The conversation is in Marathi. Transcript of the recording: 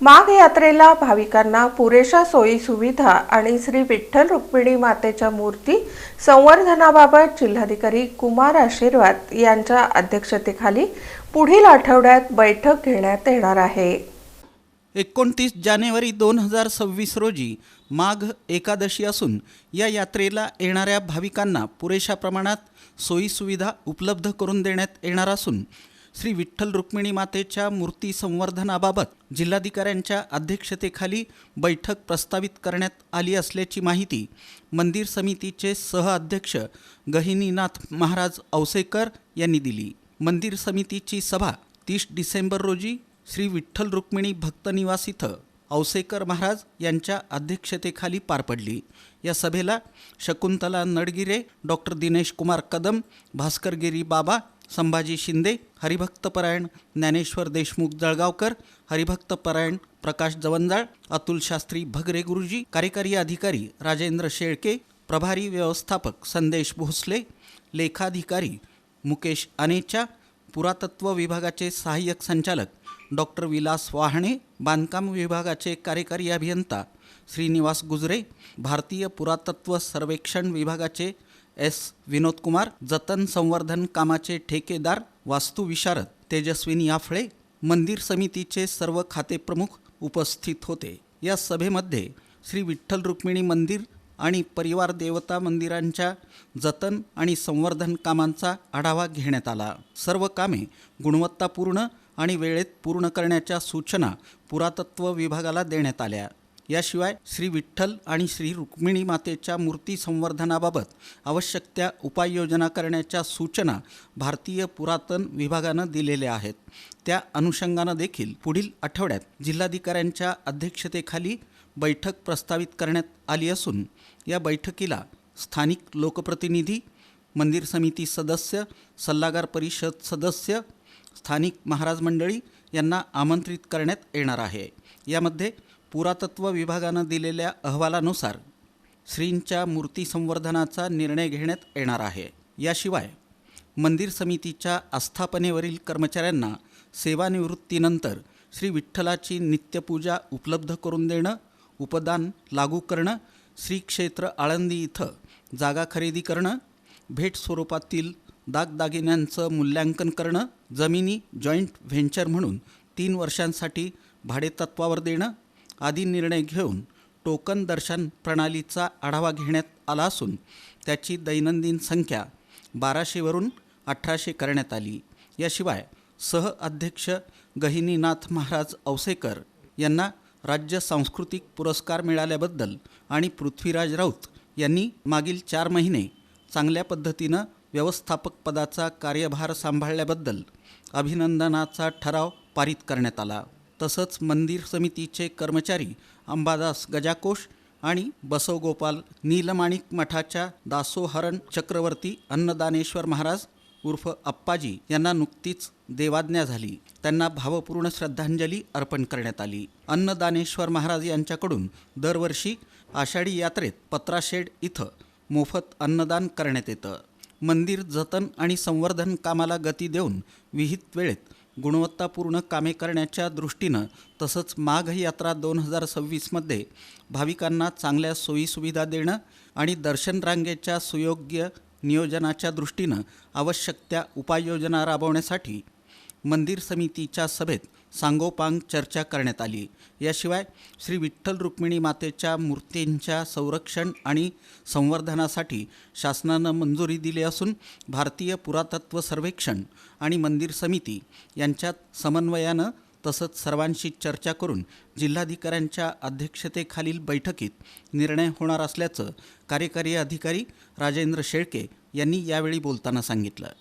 माघ यात्रेला भाविकांना पुरेशा सोयी सुविधा आणि श्री विठ्ठल रुक्मिणी मातेच्या मूर्ती संवर्धनाबाबत जिल्हाधिकारी कुमार आशीर्वाद यांच्या अध्यक्षतेखाली पुढील आठवड्यात बैठक घेण्यात येणार आहे। 29 जानेवारी 2026 रोजी माघ एकादशी असून या यात्रेला येणाऱ्या भाविकांना पुरेशा प्रमाणात सोयी सुविधा उपलब्ध करून देण्यात येणार असून श्री विठ्ठल रुक्मिणी मातेच्या मूर्ती संवर्धनाबाबत जिल्हाधिकाऱ्यांच्या अध्यक्षतेखाली बैठक प्रस्तावित करण्यात आली असल्याची माहिती मंदिर समितीचे सहअध्यक्ष गहिनीनाथ महाराज औसेकर यांनी दिली। मंदिर समितीची सभा 30 डिसेंबर रोजी श्री विठ्ठल रुक्मिणी भक्त निवास इथं औसेकर महाराज यांच्या अध्यक्षतेखाली पार पडली। या सभेला शकुंतला नडगिरे, डॉक्टर दिनेश कुमार कदम, भास्कर गिरी बाबा, संभाजी शिंदे, हरिभक्तपरायण ज्ञानेश्वर देशमुख जळगावकर, हरिभक्तपरायण प्रकाश जवंजाळ, अतुल शास्त्री भगरे गुरुजी, कार्यकारी अधिकारी राजेंद्र शेळके, प्रभारी व्यवस्थापक संदेश भोसले, लेखाधिकारी मुकेश अनेचा, पुरातत्व विभागाचे सहाय्यक संचालक डॉक्टर विलास वाहणे, बांधकाम विभागाचे कार्यकारी अभियंता श्रीनिवास गुजरे, भारतीय पुरातत्व सर्वेक्षण विभागाचे एस विनोद कुमार, जतन संवर्धन कामाचे ठेकेदार वास्तुविशारद तेजस्विनी आफळे, मंदिर समितीचे सर्व खाते प्रमुख उपस्थित होते। या सभेमध्ये श्री विठ्ठल रुक्मिणी मंदिर आणि परिवार देवता मंदिरांच्या जतन आणि संवर्धन कामांचा आढावा घेण्यात आला। सर्व कामे गुणवत्तापूर्ण आणि वेळेत पूर्ण करण्याच्या सूचना पुरातत्व विभागाला देण्यात आल्या। याशिवाय श्री विठ्ठल आणि श्री रुक्मिणी मातेच्या मूर्ती संवर्धनाबाबत आवश्यक त्या उपाययोजना करण्याच्या सूचना भारतीय पुरातन विभागानं दिलेल्या आहेत। त्या अनुषंगानं देखील पुढील आठवड्यात जिल्हाधिकाऱ्यांच्या अध्यक्षतेखाली बैठक प्रस्तावित करण्यात आली असून या बैठकीला स्थानिक लोकप्रतिनिधी, मंदिर समिती सदस्य, सल्लागार परिषद सदस्य, स्थानिक महाराज मंडळी यांना आमंत्रित करण्यात येणार आहे। यामध्ये पुरातत्व विभागानं दिलेल्या अहवालानुसार श्रींच्या मूर्ती संवर्धनाचा निर्णय घेण्यात येणार आहे। याशिवाय मंदिर समितीच्या आस्थापनेवरील कर्मचाऱ्यांना सेवानिवृत्तीनंतर श्री विठ्ठलाची नित्यपूजा उपलब्ध करून देणं, उपदान लागू करणं, श्री क्षेत्र आळंदी इथं जागा खरेदी करणं, भेट स्वरूपातील दागदागिन्यांचं मूल्यांकन करणं, जमिनी जॉईंट व्हेंचर म्हणून 3 वर्षांसाठी भाडेतत्वावर देणं आदी निर्णय घेऊन टोकन दर्शन प्रणालीचा आढावा घेण्यात आला असून त्याची दैनंदिन संख्या 1200वरून 1800 करण्यात आली। याशिवाय सहअध्यक्ष गहिनीनाथ महाराज औसेकर यांना राज्य सांस्कृतिक पुरस्कार मिळाल्याबद्दल आणि पृथ्वीराज राऊत यांनी मागील 4 महिने चांगल्या पद्धतीनं व्यवस्थापक पदाचा कार्यभार सांभाळल्याबद्दल अभिनंदनाचा ठराव पारित करण्यात आला। तसंच मंदिर समितीचे कर्मचारी अंबादास गजाकोश आणि बसवगोपाल नीलमाणिक मठाच्या दासोहरण चक्रवर्ती अन्नदानेश्वर महाराज उर्फ अप्पाजी यांना नुकतीच देवाज्ञा झाली। त्यांना भावपूर्ण श्रद्धांजली अर्पण करण्यात आली। अन्नदानेश्वर महाराज यांच्याकडून दरवर्षी आषाढी यात्रेत पत्राशेड इथं मोफत अन्नदान करण्यात येतं। मंदिर जतन आणि संवर्धन कामाला गती देऊन विहित वेळेत गुणवत्तापूर्ण कामे करण्याच्या दृष्टीनं तसंच माघ यात्रा 2026मध्ये भाविकांना चांगल्या सोयीसुविधा देणं आणि दर्शन रांगेच्या सुयोग्य नियोजनाच्या दृष्टीनं आवश्यक त्या उपाययोजना राबवण्यासाठी मंदिर समितीच्या सभेत सांगोपांग चर्चा करण्यात आली। याशिवाय श्री विठ्ठल रुक्मिणी मातेच्या मूर्तींच्या संरक्षण आणि संवर्धनासाठी शासनानं मंजुरी दिली असून भारतीय पुरातत्व सर्वेक्षण आणि मंदिर समिती यांच्यात समन्वयानं तसंच सर्वांशी चर्चा करून जिल्हाधिकाऱ्यांच्या अध्यक्षतेखालील बैठकीत निर्णय होणार असल्याचं कार्यकारी अधिकारी राजेंद्र शेळके यांनी यावेळी बोलताना सांगितलं।